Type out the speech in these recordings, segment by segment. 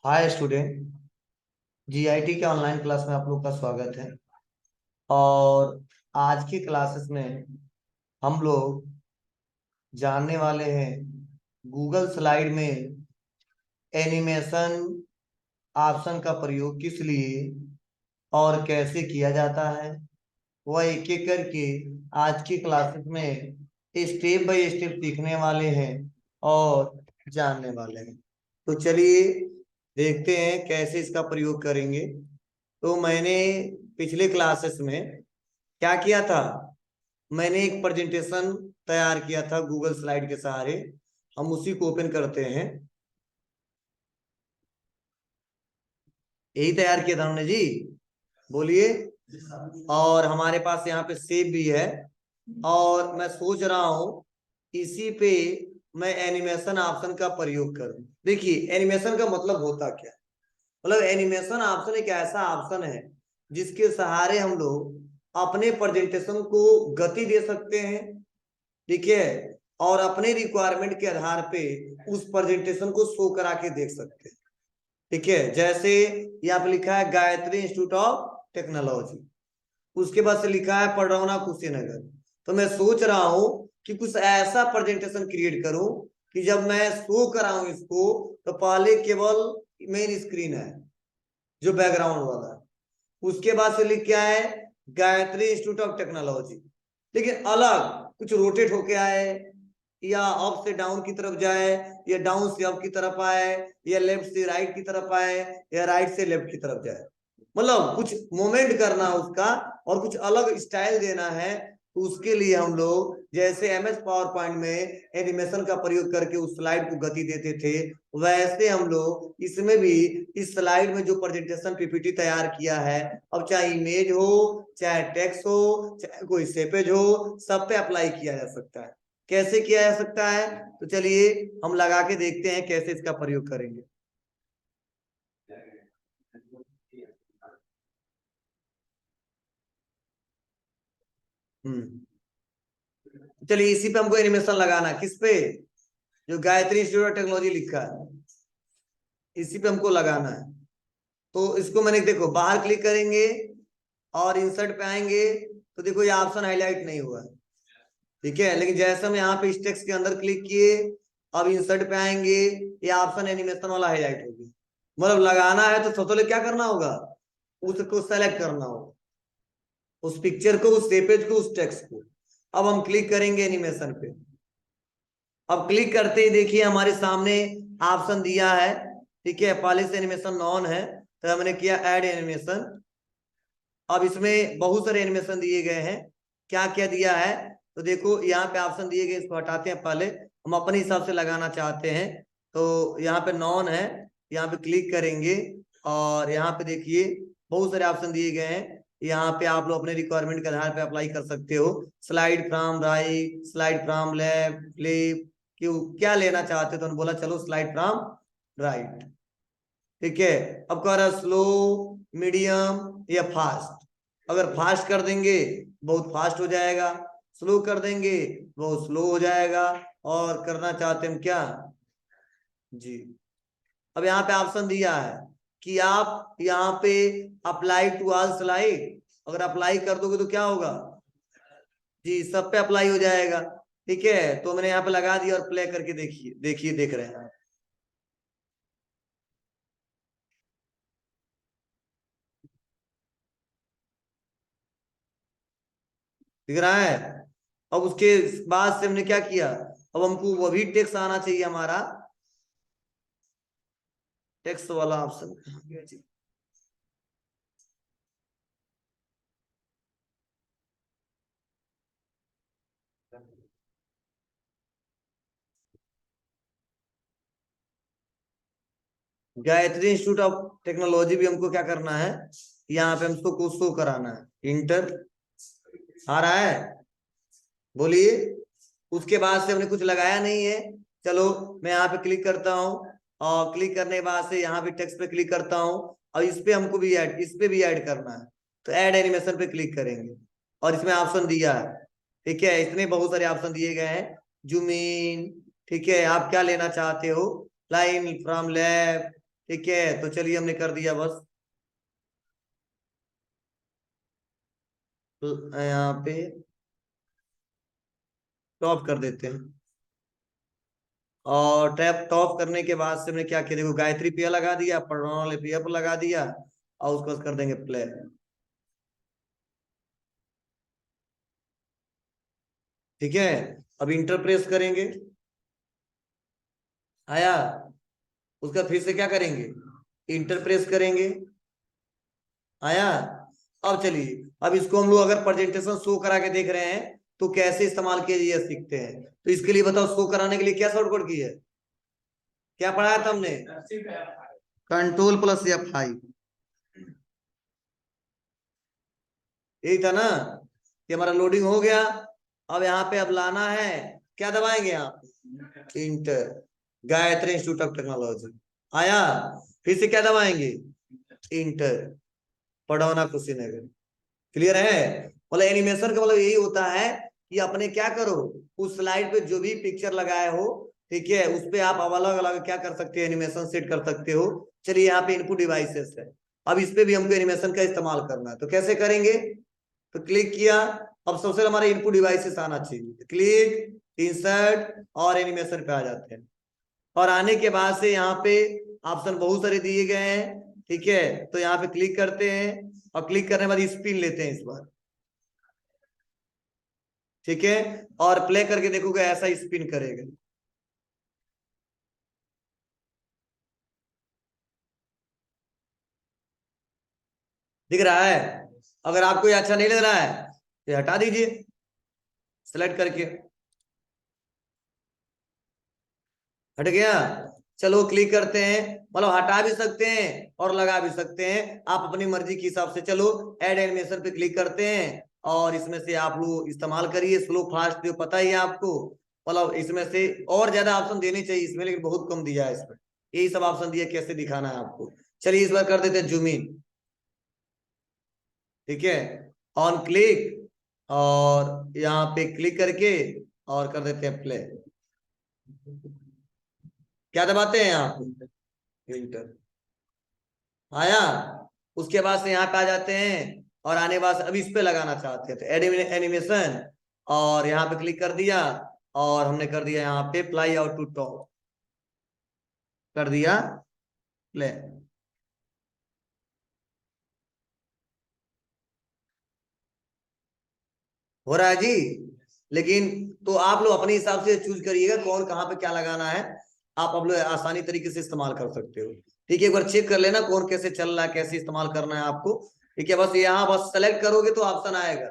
Hi student. GIT के online class में आप लोग का स्वागत है। और आज की क्लासेस में हम लोग जानने वाले हैं गूगल स्लाइड में एनिमेशन ऑप्शन का प्रयोग किस लिए और कैसे किया जाता है, वह एक एक करके आज की क्लासेस में स्टेप बाय स्टेप सीखने वाले हैं और जानने वाले हैं। तो चलिए देखते हैं कैसे इसका प्रयोग करेंगे। तो मैंने पिछले क्लासेस में क्या किया था, मैंने एक प्रेजेंटेशन तैयार किया था गूगल स्लाइड के सहारे। हम उसी को ओपन करते हैं। यही तैयार किया था हमने जी, बोलिए। और हमारे पास यहाँ पे सेव भी है। और मैं सोच रहा हूँ इसी पे मैं एनिमेशन ऑप्शन का प्रयोग करूं। देखिए एनिमेशन का मतलब होता क्या, मतलब एनिमेशन ऑप्शन एक ऐसा ऑप्शन है जिसके सहारे हम लोग अपने प्रेजेंटेशन को गति दे सकते हैं, ठीक है, और अपने रिक्वायरमेंट के आधार पे उस प्रेजेंटेशन को शो करा के देख सकते हैं। ठीक है, जैसे यहाँ पे लिखा है गायत्री इंस्टीट्यूट ऑफ टेक्नोलॉजी, उसके बाद से लिखा है पडरौना कुशीनगर। तो मैं सोच रहा हूं कि कुछ ऐसा प्रेजेंटेशन क्रिएट करूं कि जब मैं शो कराऊं इसको तो पहले केवल मेन स्क्रीन है जो बैकग्राउंड वाला है, उसके बाद से लिख क्या है गायत्री इंस्टीट्यूट ऑफ टेक्नोलॉजी, लेकिन अलग कुछ रोटेट होके आए, या अप से डाउन की तरफ जाए, या डाउन से अप की तरफ आए, या लेफ्ट से राइट की तरफ आए, या राइट से लेफ्ट की तरफ जाए। मतलब कुछ मोमेंट करना उसका और कुछ अलग स्टाइल देना है। तो उसके लिए हम लोग जैसे एमएस पावर पॉइंट में एनिमेशन का प्रयोग करके उस स्लाइड को गति देते थे, वैसे हम लोग इसमें भी इस स्लाइड में जो प्रेजेंटेशन पीपीटी तैयार किया है, अब चाहे इमेज हो, चाहे टेक्स्ट हो, चाहे कोई सेपेज हो, सब पे अप्लाई किया जा सकता है। कैसे किया जा सकता है, तो चलिए हम लगा के देखते हैं कैसे इसका प्रयोग करेंगे। चलिए इसी पे हमको एनिमेशन लगाना है, किस पे, जो गायत्री इंस्टीट्यूट ऑफ टेक्नोलॉजी लिखा है इसी पे हमको लगाना है। तो इसको मैंने देखो बाहर क्लिक करेंगे और इंसर्ट पे आएंगे तो देखो ये ऑप्शन हाईलाइट नहीं हुआ है, ठीक है, लेकिन जैसे हम यहाँ पे इस टेक्स्ट के अंदर क्लिक किए, अब इंसर्ट पे आएंगे, ये ऑप्शन एनिमेशन वाला हाईलाइट हो गया। मतलब लगाना है तो सबसे पहले क्या करना होगा, उसको सेलेक्ट करना होगा, उस पिक्चर को, उस इमेज को, उस टेक्स्ट को। अब हम क्लिक करेंगे एनिमेशन पे। अब क्लिक करते ही देखिए हमारे सामने ऑप्शन दिया है, ठीक है, पहले से एनिमेशन ऑन है तो हमने किया ऐड एनिमेशन। अब इसमें बहुत सारे एनिमेशन दिए गए हैं, क्या क्या दिया है तो देखो यहाँ पे ऑप्शन दिए गए, इसको हटाते हैं, पहले हम अपने हिसाब से लगाना चाहते हैं। तो यहाँ पे नॉन है, यहाँ पे क्लिक करेंगे और यहाँ पे देखिए बहुत सारे ऑप्शन दिए गए हैं। यहाँ पे आप लोग अपने रिक्वायरमेंट के आधार पे अप्लाई कर सकते हो। Slide from right, slide from left, flip, क्यों क्या लेना चाहते हो, तो उन्होंने बोला चलो स्लाइड फ्रॉम राइट, ठीक है। अब कह रहा स्लो, मीडियम या फास्ट। अगर फास्ट कर देंगे बहुत फास्ट हो जाएगा, स्लो कर देंगे बहुत स्लो हो जाएगा। और करना चाहते हैं हम क्या जी, अब यहाँ पे ऑप्शन दिया है कि आप यहाँ पे अप्लाई टू ऑल स्लाइड, अगर अप्लाई कर दोगे तो क्या होगा जी, सब पे अप्लाई हो जाएगा, ठीक है। तो मैंने यहाँ पे लगा दिया और प्ले करके देखिए, देखिए देख रहे हैं, दिख रहा है। अब उसके बाद से हमने क्या किया, अब हमको वही टेक्स्ट आना चाहिए हमारा, टेक्स्ट वाला option Gayatri institute of technology भी हमको क्या करना है, यहाँ पे हमको कुछ शो कराना है। इंटर आ रहा है, बोलिए। उसके बाद से हमने कुछ लगाया नहीं है। चलो मैं यहाँ पे क्लिक करता हूँ और क्लिक करने के बाद से यहाँ पे टेक्स्ट पे क्लिक करता हूँ और इस पे हमको भी ऐड, इस पे भी ऐड करना है। तो ऐड एनिमेशन पे क्लिक करेंगे और इसमें ऑप्शन दिया है, ठीक है, इसमें बहुत सारे ऑप्शन दिए गए हैं। जूम इन, ठीक है, आप क्या लेना चाहते हो, लाइन फ्रॉम लेफ्ट, ठीक है, तो चलिए हमने कर दिया बस। यहाँ पे टॉप कर देते हैं, और टैप टॉप करने के बाद से हमने क्या किया, देखो गायत्री पिया लगा दिया, प्रणव पिया पर लगा दिया, और उसको कर देंगे प्ले। ठीक है, अब इंटर प्रेस करेंगे, आया, उसका फिर से क्या करेंगे, इंटर प्रेस करेंगे, आया। अब चलिए, अब इसको हम लोग अगर प्रेजेंटेशन शो करा के देख रहे हैं तो कैसे इस्तेमाल किया जाए सीखते हैं। तो इसके लिए बताओ, शो कराने के लिए क्या शॉर्टकट की है, क्या पढ़ाया था हमने, Ctrl+F5, यही था ना, कि हमारा लोडिंग हो गया। अब यहाँ पे अब लाना है, क्या दबाएंगे आप, inter, Gayatri institute of technology, आया, फिर से क्या दबाएंगे, इंटर, पढ़ौना कुशीनगर। क्लियर है, मतलब एनिमेशन का मतलब यही होता है कि अपने क्या करो, उस स्लाइड पे जो भी पिक्चर लगाए हो, ठीक है, उस पे आप अलग अलग क्या कर सकते हो, एनिमेशन सेट कर सकते हो। चलिए यहाँ पे इनपुट डिवाइसेस है, अब इस पे भी हमको एनिमेशन का इस्तेमाल करना है, तो कैसे करेंगे, तो क्लिक किया, अब सबसे हमारे इनपुट डिवाइसेस आना चाहिए, क्लिक, इंसर्ट, और एनिमेशन पे आ जाते हैं। और आने के बाद से यहाँ पे ऑप्शन बहुत सारे दिए गए हैं, ठीक है, तो यहाँ पे क्लिक करते हैं, और क्लिक करने के बाद स्पिन लेते हैं इस बार, ठीक है, और प्ले करके देखोगे ऐसा स्पिन करेगा। दिख रहा है, अगर आपको ये अच्छा नहीं लग रहा है तो हटा दीजिए, सेलेक्ट करके, हट गया। चलो क्लिक करते हैं, मतलब हटा भी सकते हैं और लगा भी सकते हैं, आप अपनी मर्जी के हिसाब से। चलो ऐड एनिमेशन पे क्लिक करते हैं, और इसमें से आप लोग इस्तेमाल करिए, स्लो फास्ट जो पता ही है आपको, मतलब इसमें से और ज्यादा ऑप्शन देने चाहिए इसमें, लेकिन बहुत कम दिया है इसमें, यही सब ऑप्शन दिया कैसे दिखाना है आपको। चलिए इस बार कर देते हैं जूम इन, ठीक है, ऑन क्लिक, और यहाँ पे क्लिक करके और कर देते हैं प्ले, क्या दबाते हैं आप, इंटर, आया, उसके बाद से यहाँ पे आ जाते हैं, और आने के बाद से अब इस पे लगाना चाहते हैं तो एड एनिमेशन, और यहाँ पे क्लिक कर दिया, और हमने कर दिया यहाँ पे फ्लाई आउट टू टॉप, कर दिया प्ले। हो रहा है जी, लेकिन तो आप लोग अपने हिसाब से चूज करिएगा कौन कहाँ पे क्या लगाना है, आप लोग आसानी तरीके से इस्तेमाल कर सकते हो। ठीक है, एक बार चेक कर लेना कौन कैसे चल रहा है, कैसे इस्तेमाल करना है आपको। ठीक है, बस यहाँ बस सेलेक्ट करोगे तो ऑप्शन आएगा,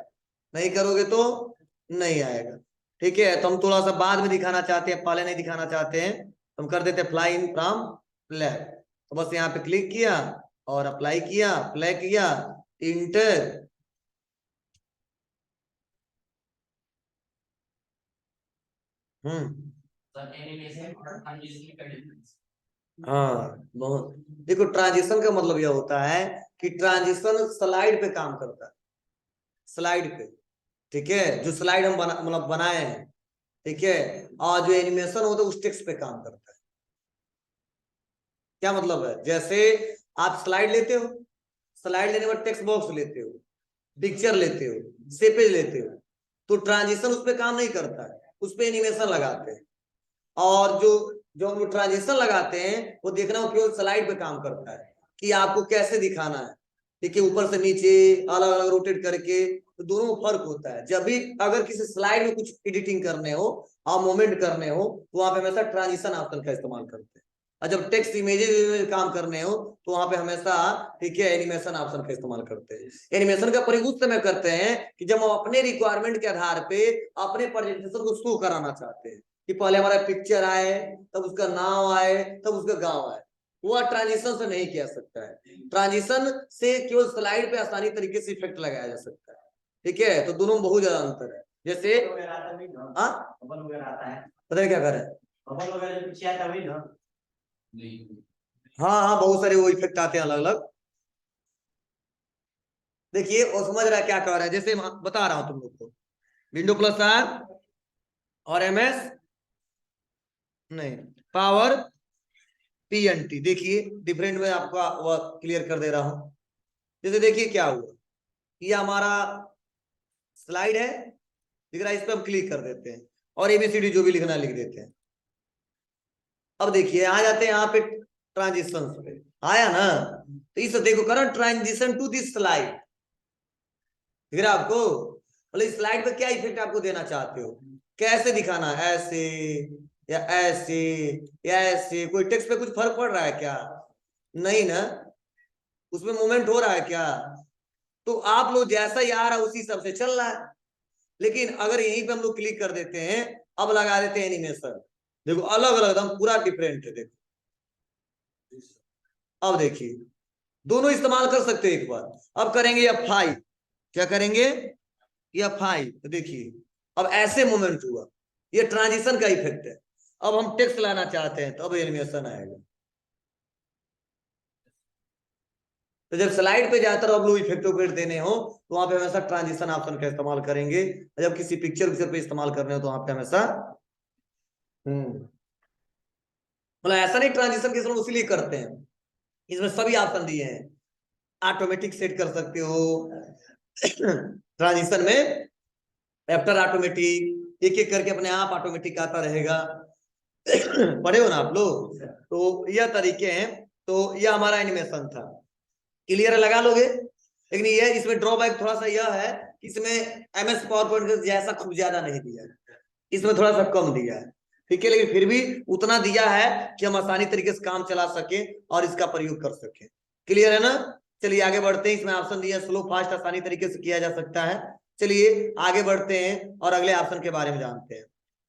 नहीं करोगे तो नहीं आएगा। ठीक है, तो हम थोड़ा सा बाद में दिखाना चाहते हैं, पहले नहीं दिखाना चाहते हैं, तो हम कर देते हैं फ्लाई इन फ्रॉम लेफ्ट, तो बस यहाँ पे क्लिक किया और अप्लाई किया, प्ले किया, इंटर, हम्म, हाँ बहुत। देखो ट्रांजिशन का मतलब यह होता है कि ट्रांजिशन स्लाइड पे काम करता है, स्लाइड पे, ठीक है, जो स्लाइड हम मतलब बनाए हैं, ठीक है, और जो एनिमेशन होता है उस टेक्स्ट पे काम करता है। क्या मतलब है, जैसे आप स्लाइड लेते हो, स्लाइड लेने के बाद टेक्स्ट बॉक्स लेते हो, पिक्चर लेते हो, सेपेज लेते हो, तो ट्रांजिशन उस पर काम नहीं करता है, उस पर एनिमेशन लगाते हैं। और जो जो हम लोग ट्रांजिशन लगाते हैं वो देखना वो केवल स्लाइड पे काम करता है कि आपको कैसे दिखाना है, ठीक है, ऊपर से नीचे अलग अलग रोटेट करके, तो दोनों में फर्क होता है। जब भी अगर किसी स्लाइड में कुछ एडिटिंग करने हो और मूवमेंट करने हो तो वहां पे हमेशा ट्रांजिशन ऑप्शन का इस्तेमाल करते हैं, और जब टेक्स्ट इमेजेस में काम करने हो तो वहां पे हमेशा, ठीक है, एनिमेशन ऑप्शन का इस्तेमाल करते हैं। एनिमेशन का प्रयोग उस समय करते हैं कि जब हम अपने रिक्वायरमेंट के आधार पे अपने प्रेजेंटेशन को शो कराना चाहते हैं, कि पहले हमारा पिक्चर आए, तब उसका नाम आए, तब उसका गांव आए, वह ट्रांजिशन से नहीं किया सकता है। ट्रांजिशन से केवल स्लाइड पे आसानी तरीके से इफेक्ट लगाया जा सकता है। ठीक है, तो दोनों में बहुत ज्यादा अंतर है। जैसे हाँ पता नहीं क्या कर रहे हैं, हाँ हाँ बहुत सारे वो इफेक्ट आते हैं अलग अलग। देखिए और समझ रहा है क्या कर रहा है, जैसे मैं बता रहा हूं तुम लोग को, विंडो प्लस आर और एमएस, नहीं, पावर PNT। देखिए डिफरेंट में आपका वह क्लियर कर दे रहा हूं। जैसे देखिए क्या हुआ, ये हमारा स्लाइड है, दिख रहा है, इस पर हम क्लिक कर देते हैं और ABCD जो भी लिखना लिख देते हैं। अब देखिए आ जाते हैं यहाँ पे ट्रांजिशन पे, आया ना, तो इस देखो current transition to this slide, दिख रहा है आपको? मतलब इस स्लाइड पे क्या इफेक्ट आपको देना चाहते हो, कैसे दिखाना, ऐसे या ऐसे या ऐसे? कोई टेक्स्ट पे कुछ फर्क पड़ रहा है क्या? नहीं ना, उसमें मूवमेंट हो रहा है क्या? तो आप लोग जैसा ही आ रहा है उसी हिसाब से चल रहा है। लेकिन अगर यहीं पे हम लोग क्लिक कर देते हैं, अब लगा देते हैं एनिमेशन, देखो अलग अलग एकदम पूरा डिफरेंट है। देखो अब देखिए दोनों इस्तेमाल कर सकते हो एक बार। अब करेंगे F5, क्या करेंगे? F5, तो देखिए अब ऐसे मोमेंट हुआ, ये ट्रांजिशन का इफेक्ट है। अब हम टेक्स्ट लाना चाहते हैं तो अब एनिमेशन आएगा। तो जब स्लाइड पे ज्यादातर अब लोग इफेक्ट उफेक्ट देने हो तो वहां पे हमेशा ट्रांजिशन ऑप्शन का इस्तेमाल करेंगे। जब किसी पिक्चर पे इस्तेमाल करने हो तो वहां पे हमेशा मतलब ऐसा नहीं, ट्रांजिशन के समय उसीलिए करते हैं, इसमें सभी ऑप्शन दिए हैं। ऑटोमेटिक सेट कर सकते हो ट्रांजिशन में, आफ्टर ऑटोमेटिक, एक एक करके अपने आप ऑटोमेटिक आता रहेगा पढ़े हो ना आप लोग? तो यह तरीके हैं। तो यह हमारा एनिमेशन था, क्लियर लगा लोगे? लेकिन ये इसमें ड्रॉबैक थोड़ा सा यह है, इसमें MS पावरपॉइंट जैसा खूब ज्यादा नहीं दिया है, इसमें थोड़ा सा कम दिया है, ठीक है? लेकिन फिर भी उतना दिया है कि हम आसानी तरीके से काम चला सके और इसका प्रयोग कर सके। क्लियर है ना? चलिए आगे बढ़ते हैं। इसमें ऑप्शन दिया स्लो फास्ट, आसानी तरीके से किया जा सकता है। चलिए आगे बढ़ते हैं और अगले ऑप्शन के बारे में जानते हैं।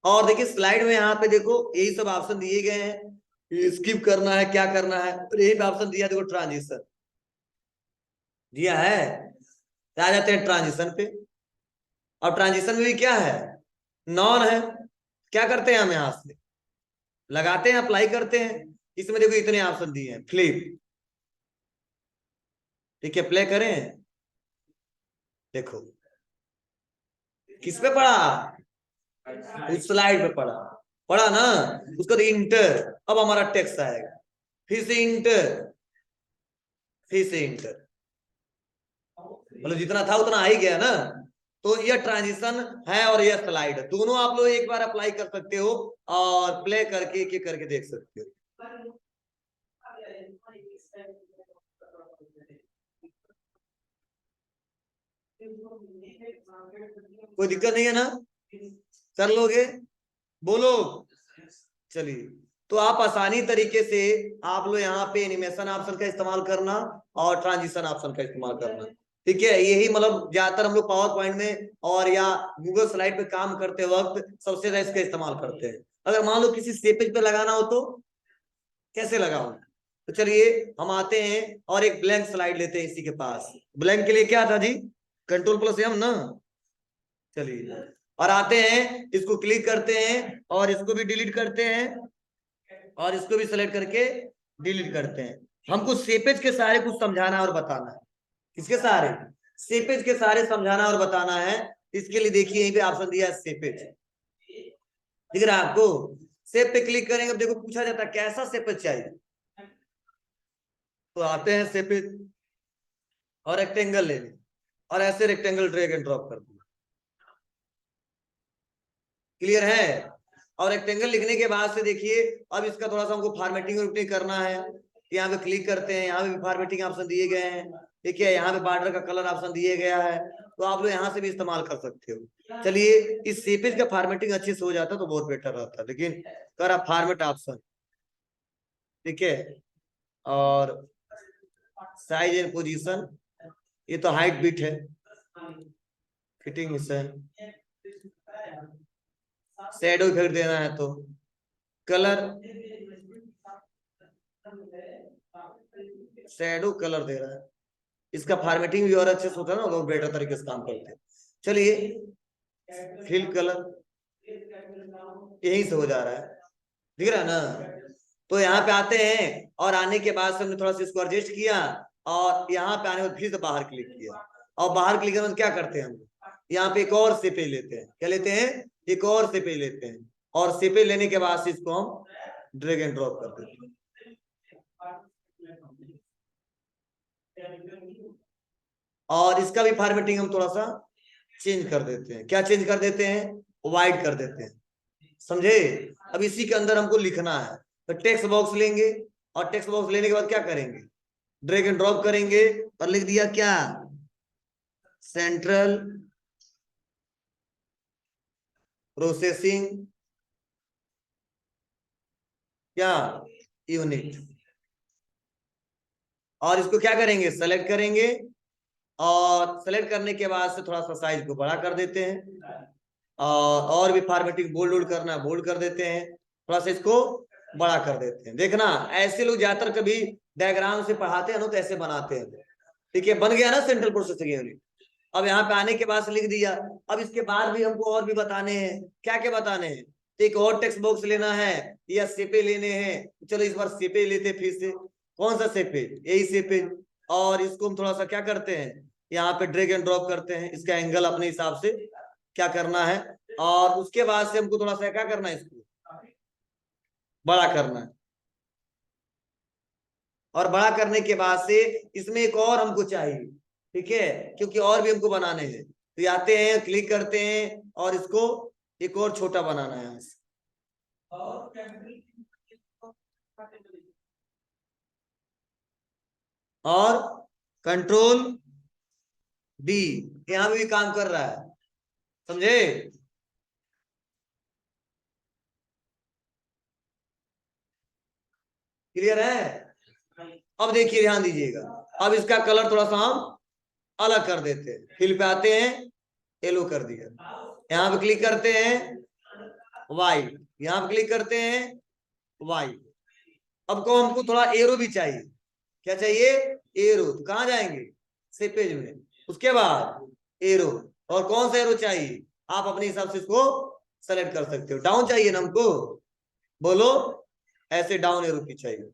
और देखिए स्लाइड में यहाँ पे देखो यही सब ऑप्शन दिए गए हैं, स्किप करना है क्या करना है, यही पे ऑप्शन दिया देखो, ट्रांजिशन दिया है। आ जाते हैं ट्रांजिशन पे। और ट्रांजिशन में भी क्या है, नॉन है। क्या करते हैं हम यहां से लगाते हैं, अप्लाई करते हैं। इसमें देखो इतने ऑप्शन दिए हैं, फ्लिप, ठीक है, प्ले करें। देखो किस पे पड़ा, उस स्लाइड पे पड़ा, पड़ा ना, उसको तो इंटर, अब हमारा टेक्स्ट आएगा, फिर से इंटर, फिर से इंटर, मतलब जितना था उतना आ ही गया ना। तो यह ट्रांजिशन है और यह स्लाइड है, दोनों आप लोग एक बार अप्लाई कर सकते हो और प्ले करके एक एक करके देख सकते हो। कोई दिक्कत नहीं है ना, कर लोगे? बोलो। चलिए तो आप आसानी तरीके से आप लोग यहाँ पे एनिमेशन ऑप्शन का इस्तेमाल करना और ट्रांजिशन ऑप्शन का इस्तेमाल करना, ठीक है? यही मतलब ज्यादातर हम लोग पावर पॉइंट में और या गूगल स्लाइड पे काम करते वक्त सबसे ज्यादा इसका इस्तेमाल करते हैं। अगर मान लो किसी सेपेज पे लगाना हो तो कैसे लगाओ? तो चलिए हम आते हैं और एक ब्लैंक स्लाइड लेते हैं इसी के पास। ब्लैंक के लिए क्या था जी, Ctrl+M ना। चलिए और आते हैं, इसको क्लिक करते हैं और इसको भी डिलीट करते हैं और इसको भी सेलेक्ट करके डिलीट करते हैं। हमको सेपेज के सारे कुछ समझाना और बताना है। किसके सारे? सेपेज के सारे समझाना और बताना है। इसके लिए देखिए यहीं पे ऑप्शन दिया है सेपेज, दिख रहा है आपको? सेप पे क्लिक करेंगे, अब देखो पूछा जाता है कैसा सेपेज चाहिए, तो आते हैं सेपेज और रेक्टेंगल ले लें और ऐसे रेक्टेंगल ड्रैग एंड ड्रॉप कर दिया। क्लियर है? और रेक्टेंगल लिखने के बाद से देखिए अब इसका थोड़ा सा हमको फॉर्मेटिंग करना है। यहाँ पे क्लिक करते हैं, यहाँ पे भी फॉर्मेटिंग ऑप्शन दिए गए हैं, ठीक है? यहाँ पे बॉर्डर का कलर ऑप्शन दिए गया है, तो आप लोग यहाँ से भी इस्तेमाल कर सकते हो। चलिए इस सेपेज का फॉर्मेटिंग अच्छे से हो जाता तो बहुत बेटर रहता, लेकिन कर आप फॉर्मेट ऑप्शन, ठीक है? और साइज एंड पोजीशन, ये तो हाइट बिट है, फिटिंग है, शैडो इफेक्ट देना है तो कलर, शैडो कलर दे रहा है, इसका फॉर्मेटिंग भी और अच्छे से होता है ना, बहुत बेटर तरीके से काम करते हैं। चलिए फिल कलर यही से हो जा रहा है, दिख रहा है ना? तो यहाँ पे आते हैं और आने के बाद से हमने थोड़ा सा इसको एडजस्ट किया और यहाँ पे आने के बाद फिर से बाहर क्लिक किया और बाहर क्लिक करने क्या करते हैं हम यहाँ पे एक और सेपेज लेते हैं, क्या लेते हैं? एक और सेपेज लेते हैं और सेपेज लेने के बाद से इसको हम ड्रैग एंड ड्रॉप कर देते हैं। और इसका भी फॉर्मेटिंग हम थोड़ा सा चेंज कर देते हैं। क्या चेंज कर देते हैं? वाइड कर देते हैं, समझे? अब इसी के अंदर हमको लिखना है, तो टेक्स्ट बॉक्स लेंगे और टेक्स्ट बॉक्स लेने के बाद क्या करेंगे? ड्रैग एंड ड्रॉप करेंगे और लिख दिया क्या? सेंट्रल प्रोसेसिंग क्या यूनिट। और इसको क्या करेंगे? सेलेक्ट करेंगे और सेलेक्ट करने के बाद से थोड़ा सा साइज को बड़ा कर देते हैं और भी फॉर्मेटिंग बोल्ड वोल्ड करना है बोल्ड कर देते हैं, थोड़ा सा इसको बड़ा कर देते हैं। देखना ऐसे लोग ज्यादातर कभी डायग्राम से पढ़ाते हैं ना तो ऐसे बनाते हैं। ठीक है, बन गया ना सेंट्रल प्रोसेसिंग यूनिट। अब यहाँ पे आने के बाद लिख दिया। अब इसके बाद भी हमको और भी बताने हैं। क्या क्या बताने हैं? तो एक और टेक्स्ट बॉक्स लेना है या सेपे लेने हैं। चलो इस बार सेपे लेते फिर से। कौन सा सेपे? यही सेपे। और इसको हम थोड़ा सा क्या करते हैं, यहाँ पे ड्रैग एंड ड्रॉप करते हैं। इसका एंगल अपने हिसाब से क्या करना है और उसके बाद से हमको थोड़ा सा क्या करना है, इसको बड़ा करना है। और बड़ा करने के बाद से इसमें एक और हमको चाहिए, ठीक है, क्योंकि और भी हमको बनाने हैं। तो आते हैं, क्लिक करते हैं और इसको एक और छोटा बनाना है यहाँ से। और कंट्रोल डी, यहां भी काम कर रहा है, समझे? क्लियर है? अब देखिए, ध्यान दीजिएगा। अब इसका कलर थोड़ा सा हम अलग कर देते हैं। फिल पे आते हैं, येलो कर दिया। यहाँ पे क्लिक करते हैं, वाइट। यहाँ पे क्लिक करते हैं, वाइट। अब को हमको थोड़ा एरो भी चाहिए। क्या चाहिए? एरो। तो कहाँ जाएंगे? से पेज में। उसके बाद एरो। और कौन सा एरो चाहिए? आप अपने हिसाब से इसको सेलेक्ट कर सकते हो। डाउन चाहिए ना हमको? बोलो, ऐसे डाउन एरो की चाहिए,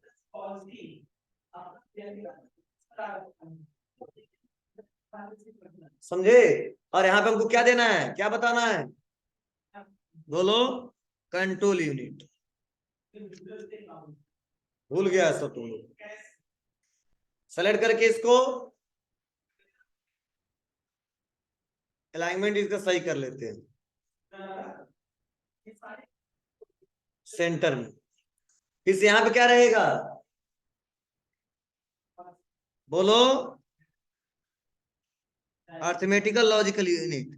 समझे? और यहाँ पे हमको क्या देना है, क्या बताना है? बोलो, कंट्रोल यूनिट। भूल गया सब तुम लोग। सेलेक्ट करके इसको अलाइनमेंट इसका सही कर लेते हैं सेंटर में। फिर यहाँ पे क्या रहेगा? बोलो, अर्थमेटिकल लॉजिकल यूनिट।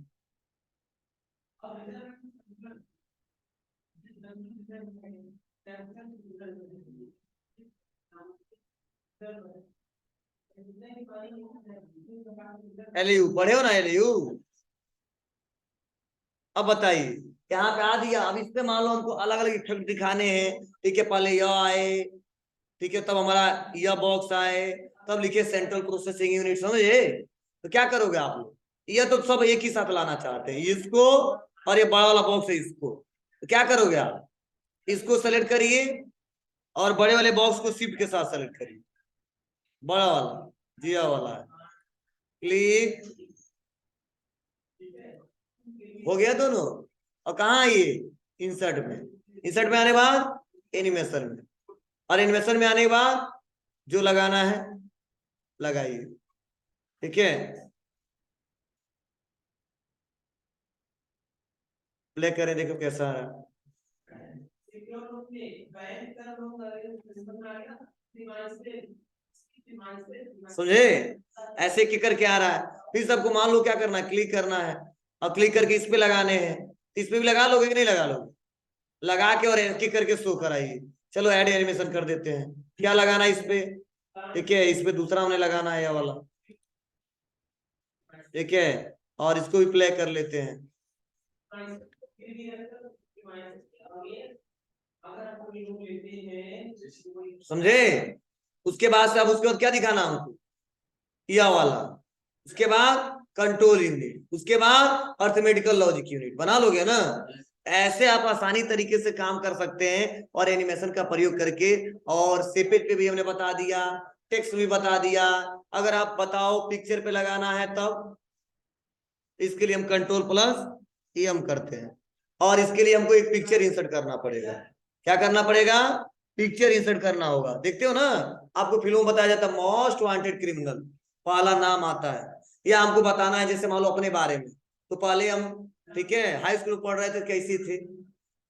एलयू पढ़े हो ना? एलयू। अब बताइए, यहाँ पे आ दिया। अब इस पे मान लो हमको अलग अलग इफेक्ट दिखाने हैं। ठीक है, पहले यह आए, ठीक है, तब हमारा यह बॉक्स आए, तब लिखे सेंट्रल प्रोसेसिंग यूनिट, समझे? तो क्या करोगे आप लोग? यह तो सब एक ही साथ लाना चाहते हैं, इसको और ये बड़ा वाला बॉक्स है इसको। तो क्या करोगे आप? इसको सेलेक्ट करिए और बड़े वाले बॉक्स को शिफ्ट के साथ सेलेक्ट करिए। बड़ा वाला, जिया वाला है, क्लिक हो गया दोनों। और कहाँ ये? इंसर्ट में। इंसर्ट में आने बाद एनिमेशन में, और एनिमेशन में आने के बाद जो लगाना है लगाइए। ठीक है, प्ले करें, देखो कैसा है। समझे? ऐसे की करके आ रहा है। फिर सबको मान लो क्या करना है, क्लिक करना है और क्लिक करके इस पे लगाने हैं। इस पे भी लगा लोगे कि नहीं लगा लोगे? लगा के और क्लिक करके शो कराइए। चलो ऐड एनिमेशन कर देते हैं। क्या लगाना है इस पे? ठीक है, इस पे दूसरा हमने लगाना है, यह वाला। ठीक है, और इसको भी प्ले कर लेते हैं। समझे? उसके बाद से अब उसके बाद क्या दिखाना हमको? यह वाला। उसके बाद कंट्रोल यूनिट, उसके बाद अर्थमेटिकल लॉजिक यूनिट। बना लोगे ना? ऐसे आप आसानी तरीके से काम कर सकते हैं और एनिमेशन का प्रयोग करके। और सेपेज पे भी हमने बता दिया, टेक्स्ट भी बता दिया। अगर आप बताओ पिक्चर पे लगाना है तब इसके लिए हम कंट्रोल प्लस ई हम करते हैं। और इसके लिए हमको एक पिक्चर इंसर्ट करना पड़ेगा। क्या करना पड़ेगा? पिक्चर इंसर्ट करना होगा। देखते हो ना, आपको फिल्म में बताया जाता है मोस्ट वांटेड क्रिमिनल। पहला नाम आता है, या हमको बताना है जैसे मान लो अपने बारे में, तो पहले हम, ठीक है, हाई स्कूल पढ़ रहे थे कैसी थे,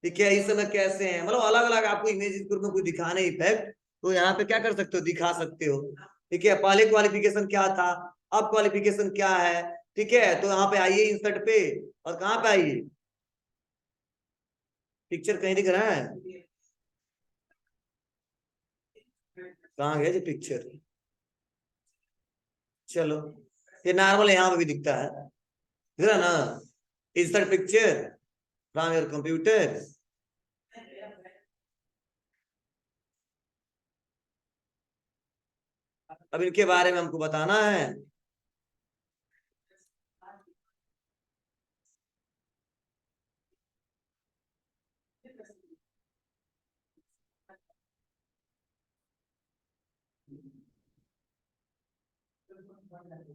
ठीक है, इस समय कैसे हैं, मतलब अलग अलग आपको इमेज ग्रुप में कोई दिखाने इफेक्ट, तो यहाँ पे क्या कर सकते हो, दिखा सकते हो, ठीक है। पहले क्वालिफिकेशन क्या था, अब क्वालिफिकेशन क्या है, ठीक है। तो यहाँ पे आइए इंसर्ट पे, और कहाँ पे आइए, पिक्चर कहीं दिख रहा है, कहाँ गया जी पिक्चर, चलो, ये नॉर्मल यहाँ पे भी दिखता है, दिख रहा ना, insert picture from your computer. अब इनके बारे में हमको बताना है,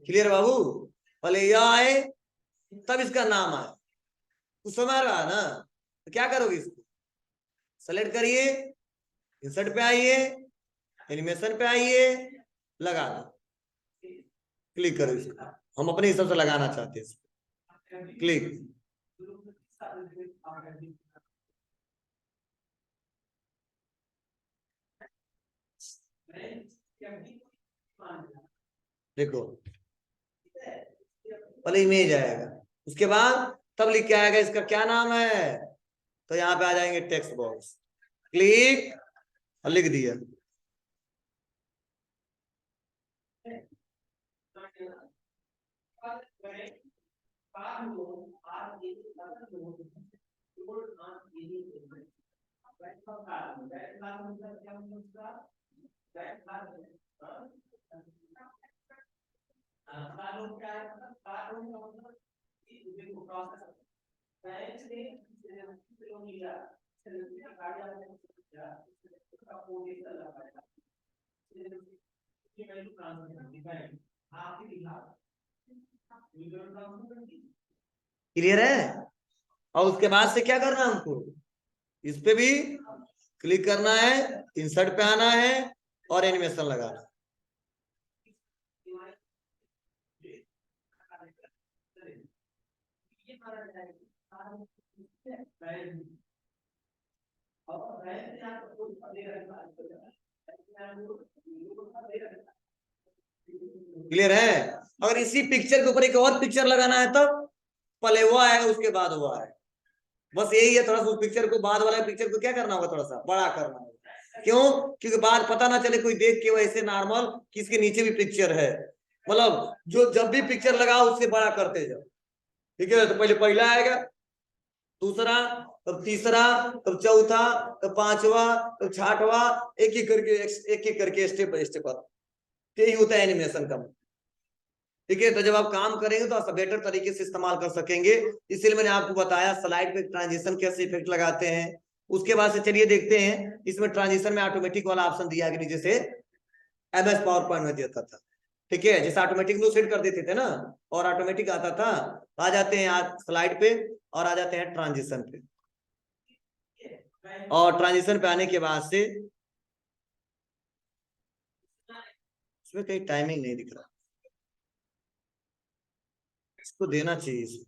क्लियर बाबू, पहले यह आए तब इसका नाम आए, कुछ समझ रहा है ना, तो क्या करोगे, इसको सेलेक्ट करिए, इंसर्ट पे आइए, एनिमेशन पे आइए, लगा दो, क्लिक करो इसको, हम अपने हिसाब से लगाना चाहते हैं इसको, क्लिक, देखो पहले इमेज आएगा, उसके बाद तब लिख के आएगा इसका क्या नाम है, तो यहाँ पे आ जाएंगे टेक्स्ट बॉक्स, क्लिक, और लिख दिया, क्लियर है। और उसके बाद से क्या करना है हमको, इस पे भी क्लिक करना है, इंसर्ट पे आना है, और एनिमेशन लगाना है, क्लियर है। अगर इसी पिक्चर के ऊपर एक और पिक्चर लगाना है तब, पहले वो आएगा उसके बाद वो आएगा, बस यही है, थोड़ा सा उस पिक्चर को, बाद वाला पिक्चर को क्या करना होगा, थोड़ा सा बड़ा करना होगा, क्यों, क्योंकि बाद पता ना चले कोई देख के वैसे नॉर्मल किसके नीचे भी पिक्चर है, मतलब जो जब भी पिक्चर लगाओ उससे बड़ा करते जाओ, ठीक है। तो पहले पहला आएगा, दूसरा, तब तीसरा, तब चौथा, तब पांचवा, तब छठवा, एक एक करके स्टेप बाय स्टेप आता, यही होता है एनिमेशन का, ठीक है। तो जब आप काम करेंगे तो आप बेटर तरीके से इस्तेमाल कर सकेंगे, इसीलिए मैंने आपको बताया स्लाइड पे ट्रांजिशन कैसे इफेक्ट लगाते हैं। उसके बाद से चलिए देखते हैं, इसमें ट्रांजिशन में ऑटोमेटिक वाला ऑप्शन दिया है कि नीचे से एमएस पावर पॉइंट में देता था, ठीक है, जैसे ऑटोमेटिक में सेट कर देते थे ना, और ऑटोमेटिक आता था। आ जाते हैं आज स्लाइड पे, और आ जाते हैं ट्रांजिशन पे, और ट्रांजिशन पे आने के बाद से इसमें कहीं टाइमिंग नहीं दिख रहा, इसको देना चाहिए,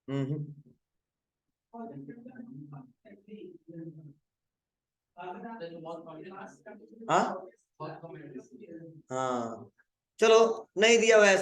हम्म, हाँ हाँ, चलो नहीं दिया वैसे